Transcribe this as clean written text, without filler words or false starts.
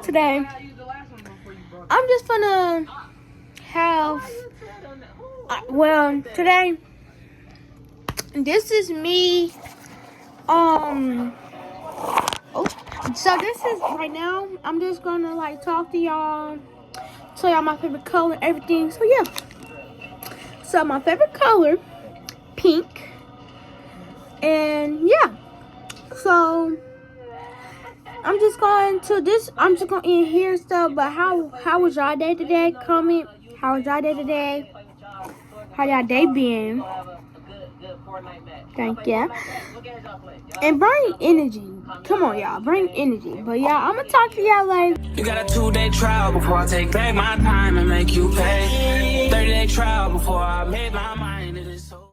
today. I'm just gonna have, today, this is me, so this is, right now, I'm just gonna, like, talk to y'all, tell y'all my favorite color, everything, so yeah. So my favorite color, pink, and yeah, so I'm just going to hear stuff, but how was y'all day today? Comment, how was y'all day today? How y'all day been? Thank you. And bring energy. Come on, y'all, bring energy. But yeah, I'm gonna talk to y'all later. You got a 2-day trial before I take back my time and make you pay. 30-day trial before I made my mind. It is so